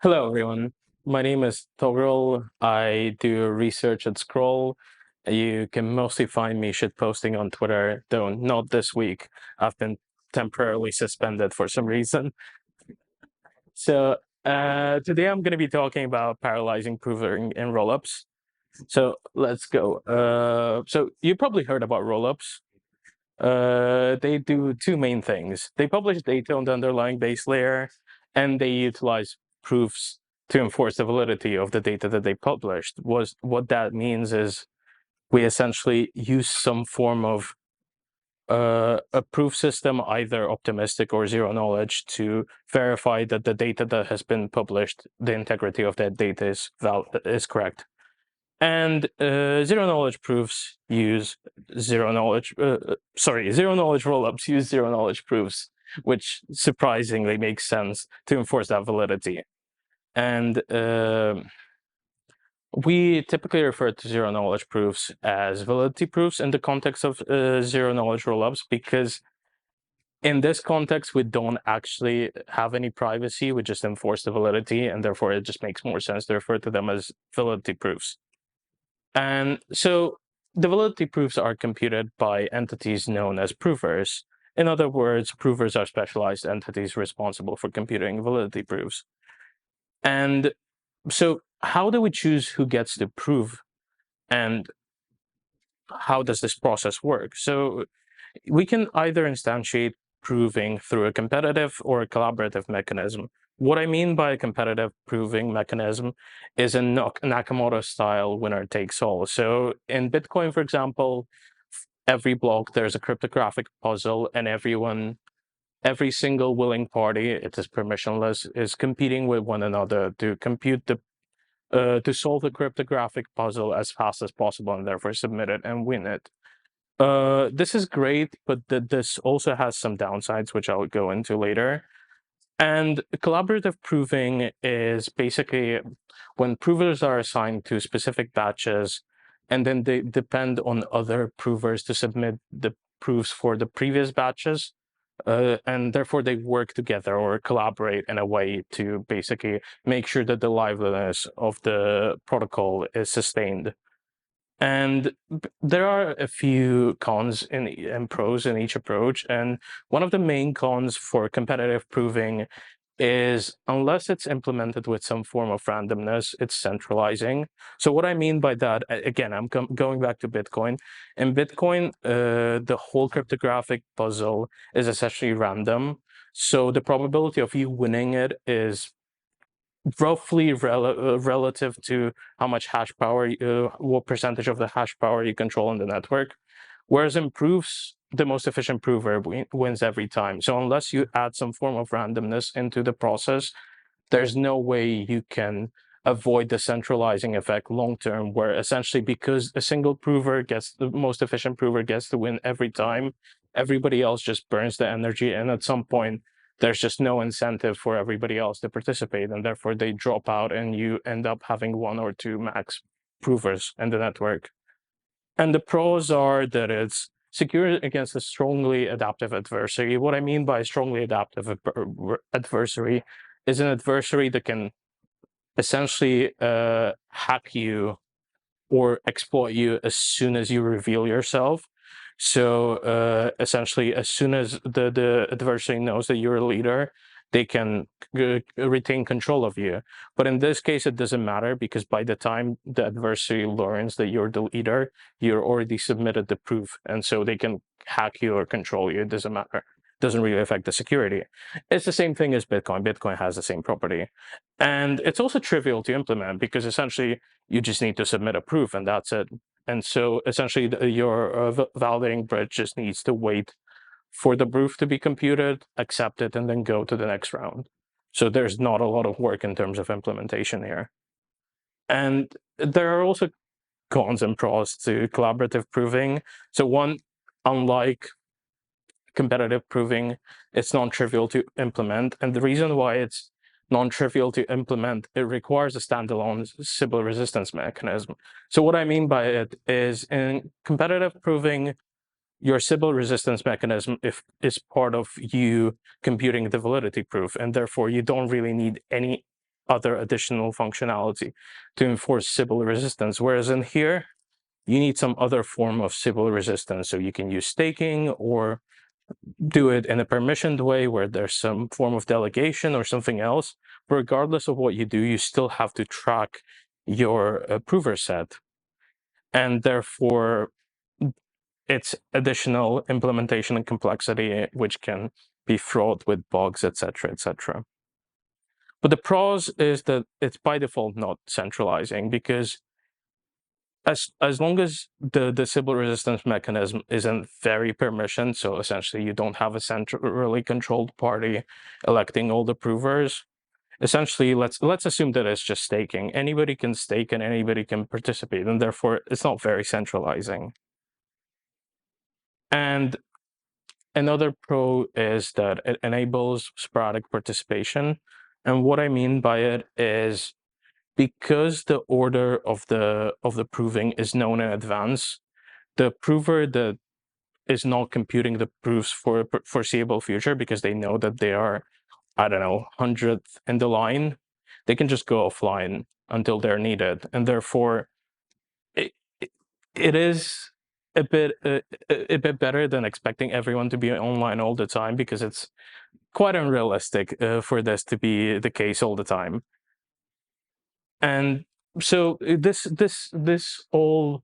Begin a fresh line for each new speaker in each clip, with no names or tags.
Hello, everyone. My name is Toghrul. I do research at Scroll. You can mostly find me shitposting on Twitter, though not this week. I've been temporarily suspended for some reason. So today I'm going to be talking about parallelizing proving in rollups. So let's go. So you probably heard about rollups. They do two main things. They publish data on the underlying base layer, and they utilize proofs to enforce the validity of the data that they published. What that means is we essentially use some form of a proof system, either optimistic or zero knowledge, to verify that the data that has been published, the integrity of that data is correct. And zero knowledge proofs use zero knowledge, zero knowledge rollups use zero knowledge proofs, which surprisingly makes sense to enforce that validity. And we typically refer to zero knowledge proofs as validity proofs in the context of zero knowledge rollups, because in this context, we don't actually have any privacy. We just enforce the validity, and therefore it just makes more sense to refer to them as validity proofs. And so the validity proofs are computed by entities known as provers. In other words, provers are specialized entities responsible for computing validity proofs. And so how do we choose who gets to prove, and how does this process work? So we can either instantiate proving through a competitive or a collaborative mechanism. What I mean by a competitive proving mechanism is a Nakamoto-style winner takes all. So in Bitcoin, for example, every block there's a cryptographic puzzle, and every single willing party, it is permissionless, is competing with one another to to solve the cryptographic puzzle as fast as possible, and therefore submit it and win it. This is great, but this also has some downsides, which I'll go into later. And collaborative proving is basically when provers are assigned to specific batches, and then they depend on other provers to submit the proofs for the previous batches. And therefore they work together or collaborate in a way to basically make sure that the liveliness of the protocol is sustained. And there are a few cons and pros in each approach. And one of the main cons for competitive proving is unless it's implemented with some form of randomness, it's centralizing. So what I mean by that, again, I'm going back to Bitcoin. In Bitcoin, the whole cryptographic puzzle is essentially random. So the probability of you winning it is roughly relative to how much hash power, what percentage of the hash power you control in the network. Whereas in proofs, the most efficient prover wins every time. So unless you add some form of randomness into the process, there's no way you can avoid the centralizing effect long term, where essentially because a single prover gets the most efficient prover gets to win every time, everybody else just burns the energy, and at some point there's just no incentive for everybody else to participate, and therefore they drop out, and you end up having one or two max provers in the network. And the pros are that it's secure against a strongly adaptive adversary. What I mean by strongly adaptive adversary is an adversary that can essentially hack you or exploit you as soon as you reveal yourself. So essentially, as soon as the adversary knows that you're a leader, they can retain control of you. But in this case, it doesn't matter, because by the time the adversary learns that you're the leader, you're already submitted the proof. And so they can hack you or control you. It doesn't matter. It doesn't really affect the security. It's the same thing as Bitcoin. Bitcoin has the same property. And it's also trivial to implement, because essentially you just need to submit a proof and that's it. And so essentially your validating bridge just needs to wait for the proof to be computed, accept it, and then go to the next round. So there's not a lot of work in terms of implementation here. And there are also cons and pros to collaborative proving. So one, unlike competitive proving, it's non-trivial to implement. And the reason why it's non-trivial to implement, it requires a standalone Sybil resistance mechanism. So what I mean by it is, in competitive proving, your Sybil resistance mechanism is part of you computing the validity proof, and therefore you don't really need any other additional functionality to enforce Sybil resistance. Whereas in here, you need some other form of Sybil resistance. So you can use staking or do it in a permissioned way where there's some form of delegation or something else. But regardless of what you do, you still have to track your prover set. And therefore, it's additional implementation and complexity, which can be fraught with bugs, etc., etc. But the pros is that it's by default not centralizing, because as long as the Sybil resistance mechanism isn't very permissioned, so essentially you don't have a centrally controlled party electing all the provers. Essentially, let's assume that it's just staking. Anybody can stake and anybody can participate, and therefore it's not very centralizing. And another pro is that it enables sporadic participation. And what I mean by it is, because the order of the proving is known in advance, the prover that is not computing the proofs for a foreseeable future because they know that they are, I don't know, 100th in the line, they can just go offline until they're needed. And therefore, it, it is a bit better than expecting everyone to be online all the time, because it's quite unrealistic for this to be the case all the time. And so this whole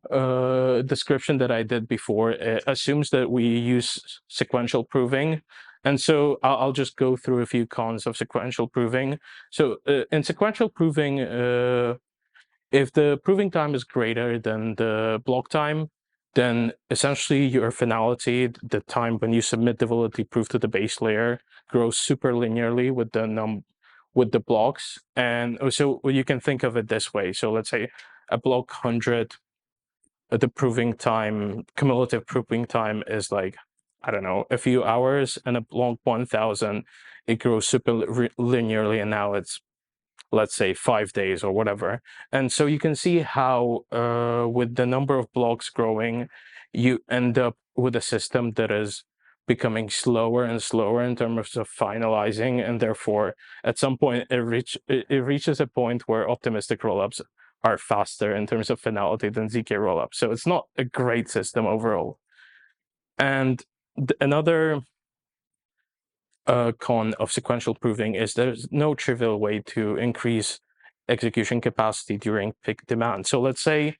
description that I did before assumes that we use sequential proving. And so I'll just go through a few cons of sequential proving. So in sequential proving, if the proving time is greater than the block time, then essentially your finality, the time when you submit the validity proof to the base layer, grows super linearly with the blocks. And so you can think of it this way. So let's say a block 100, the proving time, cumulative proving time is like, I don't know, a few hours, and a block 1000, it grows super linearly, and now it's, let's say, 5 days or whatever. And so you can see how with the number of blocks growing, you end up with a system that is becoming slower and slower in terms of finalizing, and therefore at some point it reaches a point where optimistic rollups are faster in terms of finality than zk rollups. So it's not a great system overall. And another con of sequential proving is there's no trivial way to increase execution capacity during peak demand. So let's say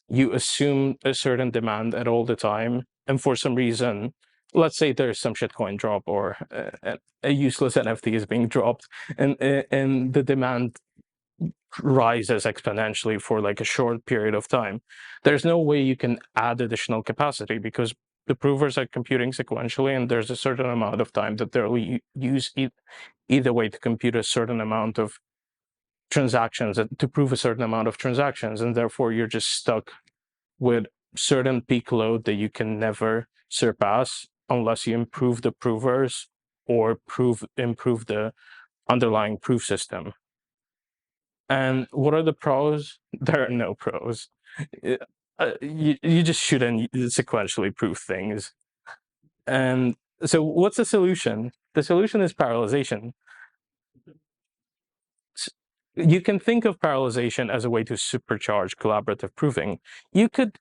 you assume a certain demand at all the time, and for some reason, let's say there's some shitcoin drop or a useless NFT is being dropped, and the demand rises exponentially for like a short period of time. There's no way you can add additional capacity, because the provers are computing sequentially, and there's a certain amount of time that they'll use either way to compute a certain amount of transactions, to prove a certain amount of transactions, and therefore you're just stuck with certain peak load that you can never surpass unless you improve the provers or improve the underlying proof system. And what are the pros? There are no pros. You just shouldn't sequentially prove things. And so what's the solution? The solution is parallelization. You can think of parallelization as a way to supercharge collaborative proving. You could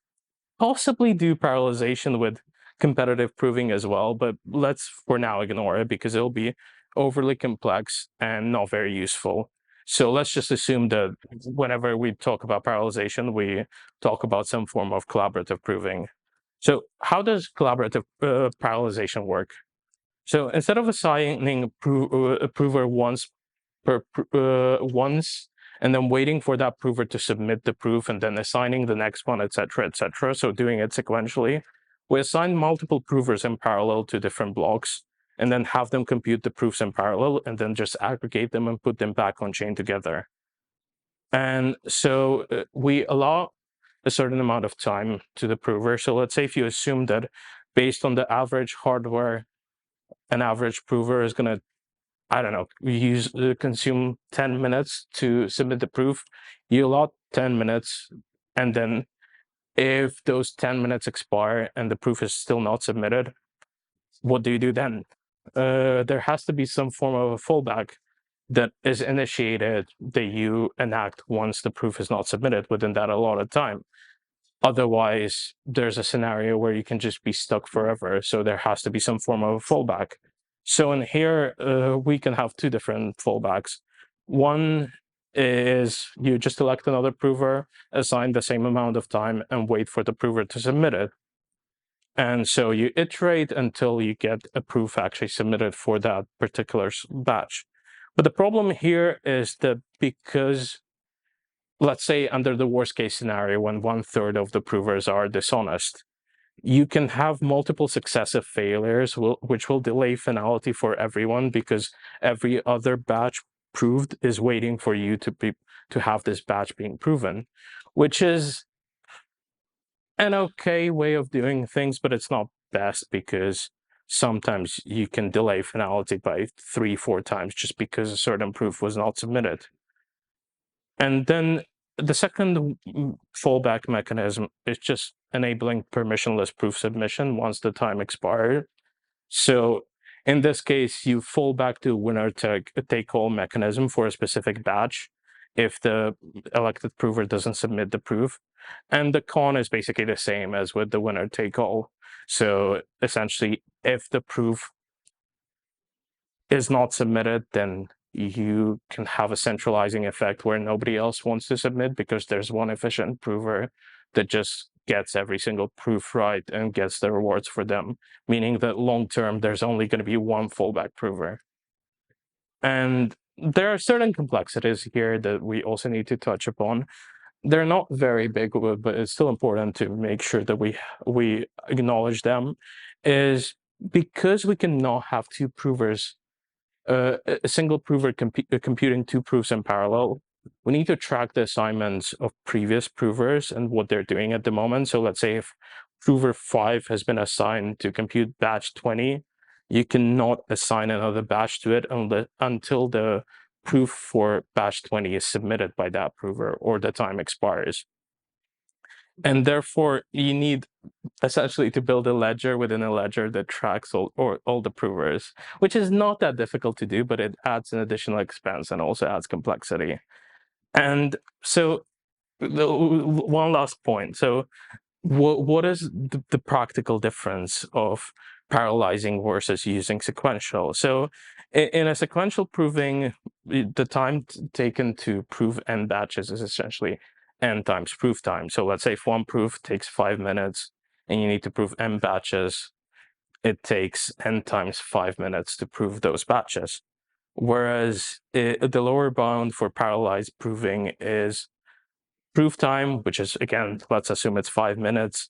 possibly do parallelization with competitive proving as well, but let's for now ignore it because it'll be overly complex and not very useful. So let's just assume that whenever we talk about parallelization, we talk about some form of collaborative proving. So how does collaborative parallelization work? So instead of assigning a prover once and then waiting for that prover to submit the proof and then assigning the next one, etc., etc., so doing it sequentially, we assign multiple provers in parallel to different blocks and then have them compute the proofs in parallel and then just aggregate them and put them back on chain together. And so we allow a certain amount of time to the prover. So let's say if you assume that based on the average hardware, an average prover is going to, I don't know, consume 10 minutes to submit the proof, you allot 10 minutes, and then if those 10 minutes expire and the proof is still not submitted, what do you do then? There has to be some form of a fallback. that is initiated that you enact once the proof is not submitted within that allotted time. Otherwise, there's a scenario where you can just be stuck forever. So there has to be some form of fallback. So in here, we can have two different fallbacks. One is you just elect another prover, assign the same amount of time, and wait for the prover to submit it. And so you iterate until you get a proof actually submitted for that particular batch. But the problem here is that because, let's say under the worst case scenario, when 1/3 of the provers are dishonest, you can have multiple successive failures, which will delay finality for everyone because every other batch proved is waiting for you to have this batch being proven, which is an okay way of doing things, but it's not best because sometimes you can delay finality by 3-4 times just because a certain proof was not submitted. And then the second fallback mechanism is just enabling permissionless proof submission once the time expired. So in this case, you fall back to winner take all mechanism for a specific batch if the elected prover doesn't submit the proof. And the con is basically the same as with the winner take all. So essentially, if the proof is not submitted, then you can have a centralizing effect where nobody else wants to submit because there's one efficient prover that just gets every single proof right and gets the rewards for them, meaning that long term there's only going to be one fallback prover. And there are certain complexities here that we also need to touch upon. They're not very big, but it's still important to make sure that we acknowledge them, is because we cannot have two provers, a single prover computing two proofs in parallel. We need to track the assignments of previous provers and what they're doing at the moment. So let's say if prover 5 has been assigned to compute batch 20, you cannot assign another batch to it until the proof for batch 20 is submitted by that prover or the time expires. And therefore, you need essentially to build a ledger within a ledger that tracks all the provers, which is not that difficult to do, but it adds an additional expense and also adds complexity. And so one last point. So what is the practical difference of parallelizing versus using sequential? So in a sequential proving, the time taken to prove n batches is essentially n times proof time. So let's say if one proof takes 5 minutes and you need to prove n batches, it takes n times 5 minutes to prove those batches. Whereas the lower bound for parallelized proving is proof time, which is, again, let's assume it's 5 minutes,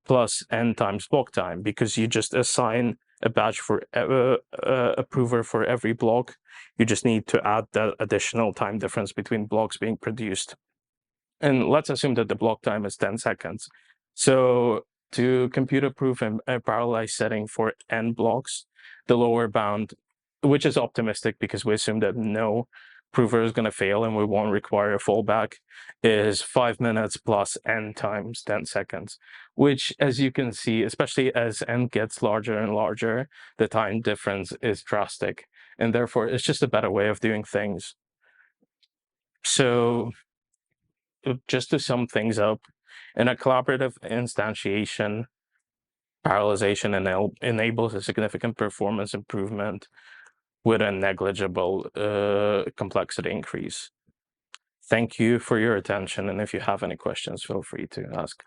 plus n times block time, because you just assign a batch for a prover for every block. You just need to add that additional time difference between blocks being produced. And let's assume that the block time is 10 seconds. So to compute a proof in a parallelized setting for n blocks, the lower bound, which is optimistic because we assume that no prover is going to fail and we won't require a fallback, is 5 minutes plus n times 10 seconds, which, as you can see, especially as n gets larger and larger, the time difference is drastic. And therefore, it's just a better way of doing things. So just to sum things up, in a collaborative instantiation, parallelization enables a significant performance improvement with a negligible complexity increase. Thank you for your attention, and if you have any questions, feel free to ask.